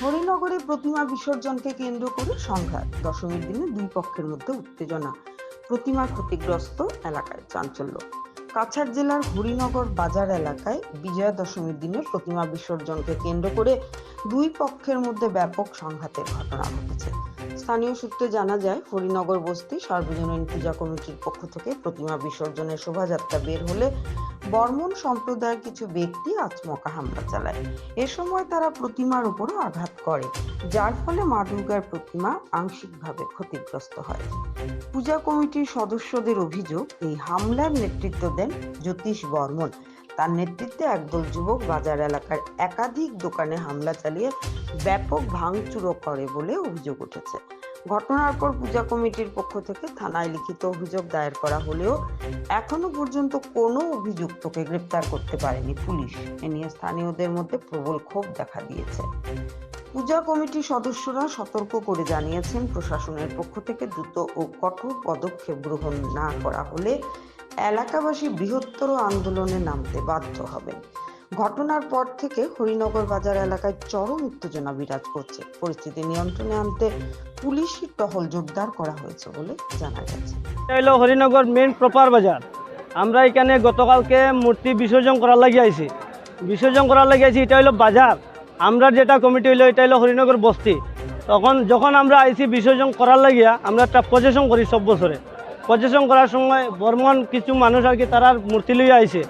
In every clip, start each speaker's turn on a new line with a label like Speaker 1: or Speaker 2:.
Speaker 1: হরিনগরে প্রতিমা বিসর্জনকে কেন্দ্র করে সংঘাত, দশমীর দিনে দুই পক্ষের মধ্যে উত্তেজনা, প্রতিমা ক্ষতিগ্রস্ত, এলাকায় চাঞ্চল্য। কাছাড় জেলার হরিনগর বাজার এলাকায় বিজয়া দশমীর দিনে প্রতিমা বিসর্জনকে কেন্দ্র করে দুই পক্ষের মধ্যে ব্যাপক সংঘাতের ঘটনা ঘটেছে। স্থানীয় সূত্রে জানা যায়, হরিনগর বস্তি সার্বজনীন পূজা কমিটির পক্ষ থেকে প্রতিমা বিসর্জনের শোভাযাত্রা বের হলে বর্মন সম্প্রদায়ের কিছু ব্যক্তি আচমকা হামলা চালায়। এ সময় তারা প্রতিমার উপরও আঘাত করে, যার ফলে মা দুর্গার প্রতিমা আংশিকভাবে ক্ষতিগ্রস্ত হয়। পূজা কমিটির সদস্যদের অভিযোগ, এই হামলার নেতৃত্ব দেন জ্যোতিষ বর্মন। তার নেতৃত্বে একদল যুবক বাজার এলাকার একাধিক দোকানে হামলা চালিয়ে ব্যাপক ভাঙচুরও করে বলে অভিযোগ উঠেছে। ঘটনার পর পূজা কমিটির পক্ষ থেকে থানায় লিখিত অভিযোগ দায়ের করা হলেও এখনো পর্যন্ত কোনো অভিযুক্তকে গ্রেপ্তার করতে পারেনি পুলিশ। এ নিয়ে স্থানীয়দের মধ্যে প্রবল ক্ষোভ দেখা দিয়েছে। পূজা কমিটির সদস্যরা সতর্ক করে জানিয়েছেন, প্রশাসনের পক্ষ থেকে দ্রুত ও কঠোর পদক্ষেপ গ্রহণ না করা হলে এলাকাবাসী বৃহত্তর আন্দোলনে নামতে বাধ্য হবেন। ঘটনার পর থেকে হরিনগর বাজার এলাকায় চরম উত্তেজনা বিরাজ করছে। পরিস্থিতি নিয়ন্ত্রণে আনতে পুলিশি টহল জোরদার করা হয়েছে বলে জানা গেছে।
Speaker 2: এটা হলো হরিনগর মেন প্রপার বাজার। আমরা এখানে গতকালকে মূর্তি বিসর্জন করার লাগিয়েছি। এটা হলো বাজার। আমরা যেটা কমিটি হইলো, এটা হলো হরিনগর বস্তি। যখন আমরা আইসি বিসর্জন করার লাগিয়া, আমরা একটা প্রসেশন করি সব বছরে। প্রসেশন করার সময় বর্মন কিছু মানুষ আর কি তারা মূর্তি লইয়া আইছে।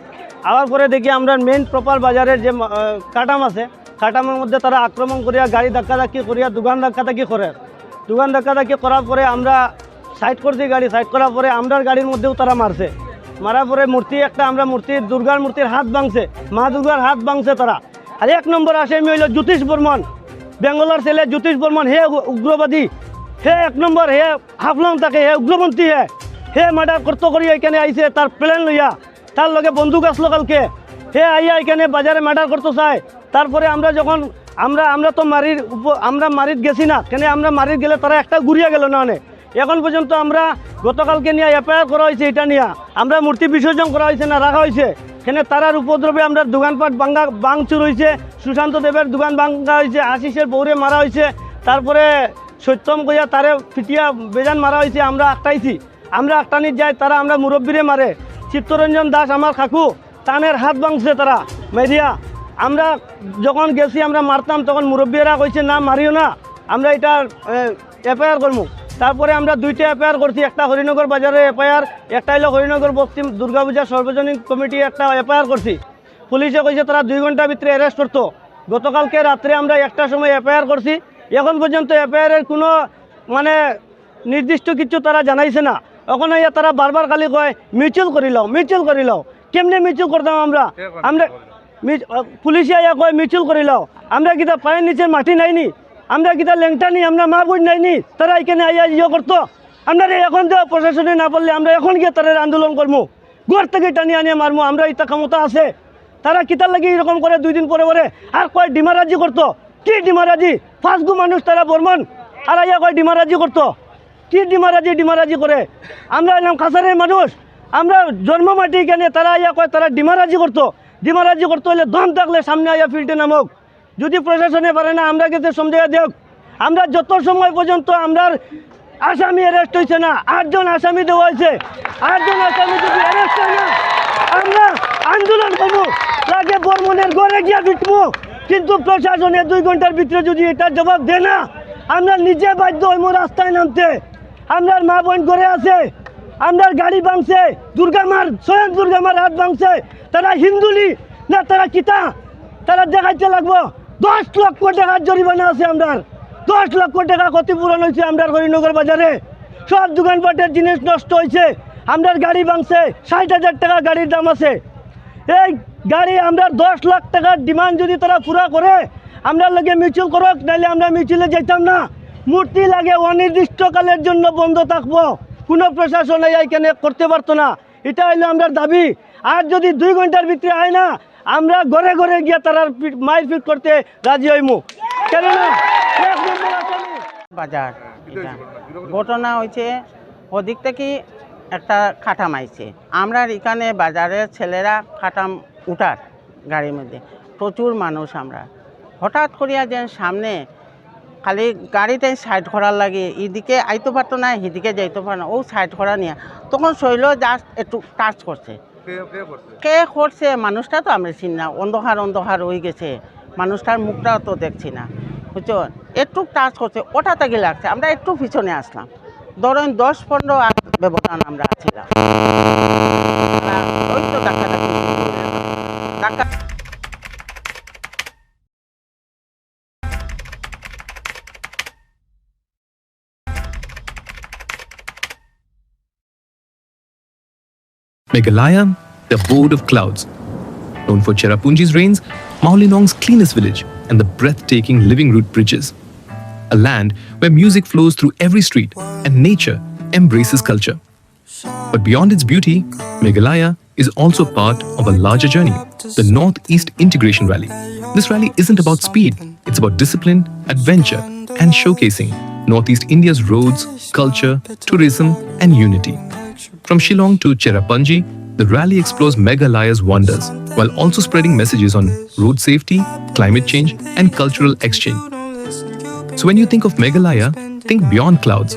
Speaker 2: আবার পরে দেখি আমরা মেন প্রপার বাজারের যে কাটাম আছে, কাটামের মধ্যে তারা আক্রমণ করিয়া গাড়ি ধাক্কাধাক্কি করিয়া দোকান ধাক্কাধাক্কি করার পরে আমরা সাইড করছি। গাড়ি সাইড করার পরে আমরা গাড়ির মধ্যেও তারা মারার পরে আমরা দুর্গার মূর্তির হাত ভাঙছে, মা দুর্গার হাত ভাঙছে তারা। আর এক নম্বর আসামি হইল জ্যোতিষ বর্মন, বেঙ্গলের ছেলে জ্যোতিষ বর্মন। হে উগ্রবাদী, হে এক নম্বর, হে হাফলং থাকে, হে উগ্রপন্থী, হে মার্ডার করতে করি এখানে আইছে তার প্লেন লইয়া, তার লগে বন্দুক আসলো কালকে। হে আইয়া এখানে বাজারে মার্ডার করতে চায়। তারপরে আমরা যখন আমরা তো আমরা মারিত গেছি না, কেন আমরা মারিত গেলে তারা একটা ঘুরিয়া গেল না। এখন পর্যন্ত আমরা গতকালকে নিয়ে এফআইআর করা হয়েছে, এটা নিয়ে আমরা মূর্তি বিসর্জন করা হয়েছে না রাখা হয়েছে। এখানে তারার উপদ্রবে আমরা দোকানপাট ভাঙচুর হয়েছে, সুশান্ত দেবের দোকান ভাঙা হয়েছে, আশিসের বউরে মারা হয়েছে, তারপরে সত্যম কইয়া তারে ফিটিয়া বেজান মারা হয়েছে। আমরা আটটানির যাই, তারা আমরা মুরব্বীরে মারে। চিত্তরঞ্জন দাস আমার কাকু, টানের হাত ভাঙছে তারা মেরিয়া। আমরা যখন গেছি আমরা মারতাম, তখন মুরব্বীরা কইছে না মারিও না, আমরা এটা এফআইআর করবো। তারপরে আমরা দুইটা এফআইআর করছি, একটা হরিনগর বাজারে এফআইআর, একটা হলো হরিনগর বস্তি দুর্গাপূজা সর্বজনীন কমিটি একটা এফআইআর করছি। পুলিশে কইছে তারা 2 ঘন্টার ভিতরে অ্যারেস্ট করতো। গতকালকে রাত্রে আমরা 1টার সময় এফআইআর করছি। এখন পর্যন্ত এফআইআরের কোনো নির্দিষ্ট কিছু তারা জানাইছে না। ওখানে তারা বারবার খালি কয় মিউচুয়াল করি লাও। কেমনে মিউচুয়াল করতাম আমরা পুলিশে আইয়া কয় মিউচুয়াল করি লাও। আমরা কিতা পায়ের নিচে মাটি নাইনি, আমরা কিতা লেংটা নি, আমরা মা বোন নাইনি, তারা এখানে আইয়া করতো। আমরা এখন তো প্রশাসনে না পারলে আমরা এখন গিয়ে তারা আন্দোলন করবো, ঘর থেকে টানিয়ে আনিয়ে মারবো। আমরা এটা ক্ষমতা আছে। তারা কিতার লাগে এরকম করে 2 দিন পরে আর কয় ডিমারাজি করতো। কি ডিমারাজি? 5 মানুষ তারা বর্মন আর আইয়া কয় ডিমারাজি করতো। কি ডিমারাজি করে? আমরা এলাম কাছারের মানুষ, আমরা জন্ম মাটি কেনে, তারা আইয়া কয় তারা ডিমারাজি করতো হলে দম থাকলে সামনে আইয়া ফিল্ডে নামক। যদি প্রশাসনে পারে না, আমরা গেছে সমঝাইয়া দেখ। আমরা যত সময় পর্যন্ত আমরা আসামি অ্যারেস্ট হয়েছে না, 8 জন আসামি দেওয়া হয়েছে, 8 জন আসামি যদি অ্যারেস্ট হয় না, আমরা আন্দোলন করবো, লাগে বর্মনের ঘরে গিয়া বিটবো। কিন্তু প্রশাসনে 2 ঘন্টার ভিতরে যদি এটার জবাব দেয় না, আমরা নিজে বাধ্য হইব রাস্তায় নামতে। আমরা মা বোন ঘরে আছে, আমরা গাড়ি ভাঙছে, স্বয়ং দুর্গামার হাত ভাঙছে। তারা হিন্দুলি না, তারা কিতা, তারা দেখাইতে লাগবো। 10 লক্ষ টাকার জরিমানা আছে। আমরা 10 লক্ষ টাকা ক্ষতিপূরণ হয়েছে। আমরা হরিনগর বাজারে সব দোকানপাটের জিনিস নষ্ট হয়েছে। আমরা গাড়ি ভাঙছে, 60,000 টাকা গাড়ির দাম আছে। এই গাড়ি আমরা 10 লাখ টাকার ডিমান্ড যদি তারা পুরা করে, আমরা লাগে মিউচুয়াল করক, নাইলে আমরা মিউচুয়ালে যাইতাম না। মূর্তি লাগে অনির্দিষ্টকালের জন্য বন্ধ থাকবো, কোনো প্রশাসন এইখানে করতে পারতো না। এটা হইলো আমরা দাবি। আর যদি 2 ঘন্টার ভিতরে হয় না, আমরা ঘরে গিয়ে তারা মাইর ফিট করতে রাজি হইমু। কেননা
Speaker 3: বাজার ঘটনা হয়েছে, ওদিক থেকে একটা খাটাম আইছে। আমরা এখানে বাজারের ছেলেরা খাটাম উঠার গাড়ির মধ্যে প্রচুর মানুষ। আমরা হঠাৎ করিয়া যে সামনে খালি গাড়িতে সাইড করার লাগে এদিকে আইতে পারতো না, এদিকে যাইতে পারতো না, ও সাইড করা নিয়ে তখন শৈল জাস্ট একটু টাচ করছে। কে করছে মানুষটা তো আমরা চিনি না, অন্ধকার অন্ধকার হয়ে গেছে, মানুষটার মুখটাও তো দেখছি না, বুঝছো, একটু টাচ করছে, ওটা থেকে লাগছে। আমরা একটু পিছনে আসলাম, ধরেন 10-15 ব্যবধান আমরা ছিলাম। ওই তো ডাক্তারটা doctor
Speaker 4: Meghalaya, the abode of clouds. Known for Cherrapunji's rains, Maholinong's cleanest village, and the breathtaking living root bridges. A land where music flows through every street and nature embraces culture. But beyond its beauty, Meghalaya is also part of a larger journey, the Northeast Integration Rally. This rally isn't about speed, it's about discipline, adventure, and showcasing Northeast India's roads, culture, tourism, and unity. From Shillong to Cherrapunji, the rally explores Meghalaya's wonders while also spreading messages on road safety, climate change, and cultural exchange. So when you think of Meghalaya, think beyond clouds.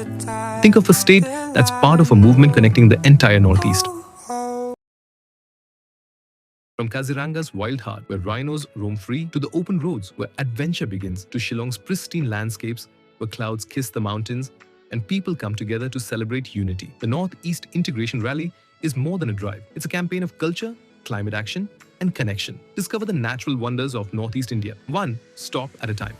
Speaker 4: Think of a state that's part of a movement connecting the entire Northeast. From Kaziranga's wild heart, where rhinos roam free, to the open roads where adventure begins, to Shillong's pristine landscapes where clouds kiss the mountains and people come together to celebrate unity. The Northeast Integration Rally is more than a drive. It's a campaign of culture, climate action, and connection. Discover the natural wonders of Northeast India, one stop at a time.